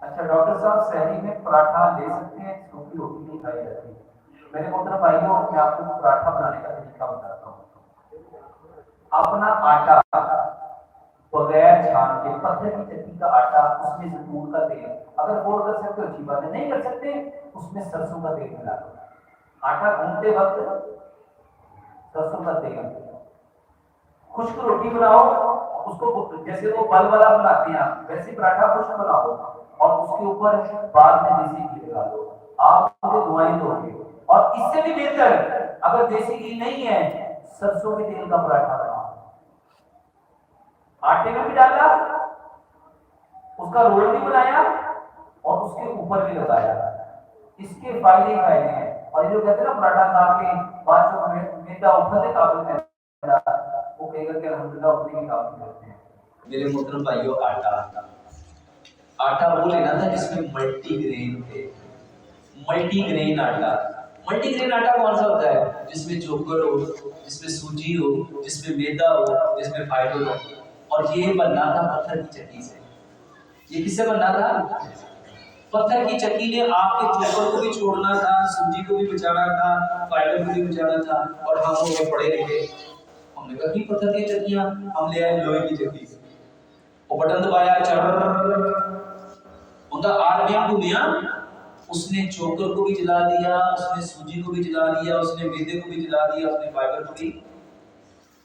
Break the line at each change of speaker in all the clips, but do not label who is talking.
अच्छा डॉक्टर साहब, सहरी में पराठा ले सकते हैं, सूखी रोटी नहीं खाई जाती। मेरे मोहतरम भाइयों, मैं आपको पराठा बनाने का तरीका बताता हूँ। अपना आटा बगैर छान के, पत्थर की चक्की का आटा, उसमें जैतून का तेल, अगर वो कर सकते हो अच्छी बात है, नहीं कर सकते उसमें सरसों का तेल मिला दो। आटा गूंथते वक्त सरसों का तेल, खुश्क रोटी बनाओ, उसको जैसे वो बल वाला बनाते हैं आप, वैसे पराठा खुश्क बनाओ और उसके ऊपर बाद में देसी घी लगा दो। आप उसे धुआं दोगे। और इससे भी बेहतर, अगर देसी घी नहीं है, सरसों के तेल का पराठा बनाओ, आटे में भी डाला, उसका रोल भी बनाया और उसके ऊपर भी लगाया। इसके फायदे ही फायदे हैं। और ये जो कहते हैं ना पराठा खा के बाद में मैदा उठने काबिल है, वो कहेगा कि अल्हम्दुलिल्लाह उठने के काबिल होते हैं।
मेरे मोहतरम भाइयों, आटा वो लेना था जिसमें मल्टीग्रेन थे। मल्टीग्रेन आटा। मल्टीग्रेन आटा कौन सा होता है? जिसमें चोकर हो, जिसमें सूजी हो, जिसमें मैदा हो, जिसमें फाइबर हो। और ये बनना था पत्थर की चक्की से। ये किससे बनना था? पत्थर की चक्की ने आपके चोकर को भी छोड़ना था, सूजी को भी बचाना था, फाइबर को भी बचाना था। और हम हो गए पढ़े लिखे, हमने कहा कि पत्थर की चक्कियां, हम ले आए लोहे की चक्की। वो बटन दबाया, उनका आरपीएम घूमिया, उसने चोकर को भी जला दिया, उसने सूजी को भी जला दिया, उसने मैदे को भी जला दिया, उसने फाइबर को भी।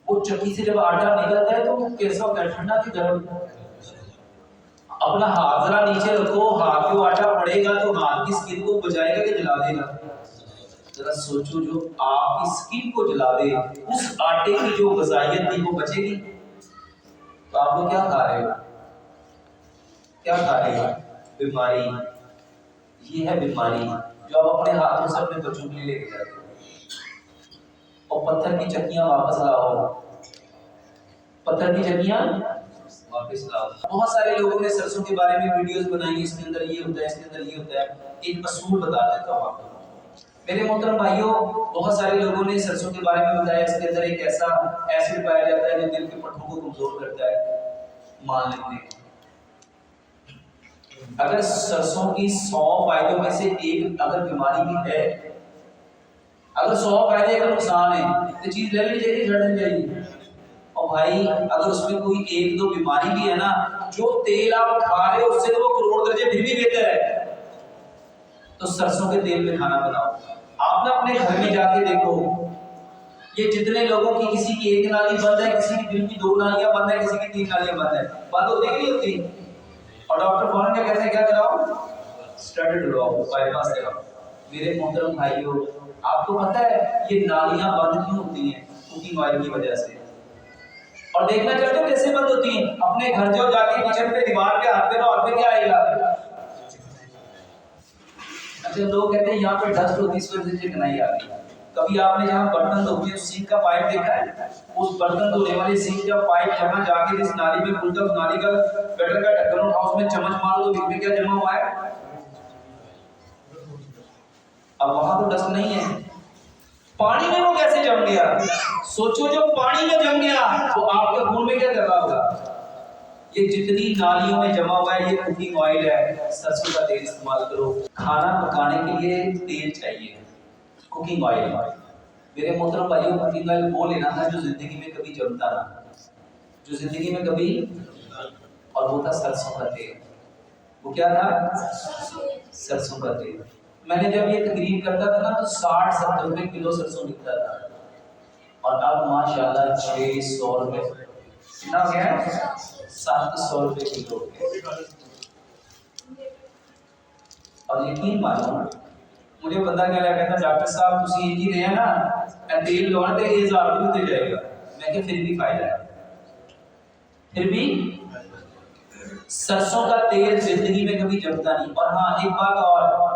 वो चक्की से जब आटा निकलता है तो वो कैसा होता है? ठंडा की गर्म। अपना हाथ जरा नीचे रखो, हाथ पे आटा पड़ेगा तो हाथ की स्किन को बचाएगा कि जला देगा? जरा सोचो, जो आपकी स्किन को जला दे, उस आटे की जो गजाइयत थी वो बचेगी? तो आप लोग क्या खा रहे हो? क्या खा रहे हो? बीमारी। ये है बीमारी जो आप अपने हाथों से अपने बच्चों के लिए लेके जाते हो। और पत्थर की चक्कियां वापस लाओ, पत्थर की चक्कियां वापस लाओ। बहुत सारे लोगों ने सरसों के बारे में वीडियोस बनाई, इसके अंदर ये होता है, इसके अंदर ये होता है। एक असूल बता देता हूँ आपको। मेरे मोहतरम भाइयों, बहुत सारे लोगों ने सरसों के बारे में बताया, इसके अंदर एक ऐसा एसिड पाया जाता है जो दिल के पट्टों को कमजोर करता है। मान लेते हैं अगर सरसों की 100 फायदों में से एक अगर बीमारी भी है, अगर 100 फायदे का नुकसान है, तो चीज ले लीजिए, छड़ दी जाएगी। और भाई अगर उसमें कोई एक दो बीमारी भी है ना, जो तेल आप खा रहे हो उससे तो वो करोड़ दर्जे फिर भी बेहतर है। तो सरसों के तेल में खाना बनाओ। आप ना अपने घर में जाके देखो, ये जितने लोगों की, किसी की एक नाली बंद है, किसी की दिल की 2 नालियां बंद है, किसी की 3 नालियां बंद है, बंद होती नहीं होती? और डॉक्टर फौरन क्या कहते हैं? क्या कराओ? स्टड लगाओ, बाईपास कराओ। मेरे मोहतरम भाइयों, आपको पता है ये नालियां बंद क्यों होती हैं? कुकिंग ऑयल की वजह से। और देखना चाहते हो कैसे बंद होती हैं? अपने घर जाओ, जाके किचन पे दीवार पे हाथ फेरो, हाथ पे क्या आएगा? अच्छा, लोग कहते हैं यहाँ पे डस्ट होती है, इस वजह से चिकनाई आती है। कभी आपने जहाँ बर्तन धोते हैं सिंक का पाइप देखा है? उस बर्तन धोने वाले सिंक का पाइप जहाँ जाके जिस नाली में खुलता है, उस नाली का गटर का ढक्कन उठाओ, उसमें चम्मच मारो तो बीच में क्या जमा हुआ है? अब वहां तो डस्ट नहीं है, पानी में वो कैसे जम गया? सोचो, जो पानी में जम गया वो आपके खून में क्या कर रहा होगा? ये जितनी नालियों में जमा हुआ है, ये कुकिंग ऑयल है। सरसों का तेल इस्तेमाल करो। खाना पकाने के लिए तेल चाहिए, कुकिंग ऑयल। मेरे मोहतरम भाइयों, कुकिंग ऑयल वो लेना था जो जिंदगी में कभी जमता ना, जो जिंदगी में कभी, और वो था सरसों का तेल। वो क्या था? सरसों का तेल। मैंने जब ये तकरीर करता था ना, तो 60-70 रुपए किलो सरसों बिकता था, और अब माशाल्लाह 600 रुपए। कितना हो गया? 700 रुपए किलो। और यकीन मानो, मुझे बंदा क्या कहता, डॉक्टर साहब तुसी ये जी रहे हैं ना, तेल लौट दे 1000 रुपए दे जाएगा। मैं कि फिर भी फायदा है, फिर भी सरसों का तेल जिंदगी में कभी जमता नहीं। और हाँ, एक बात और,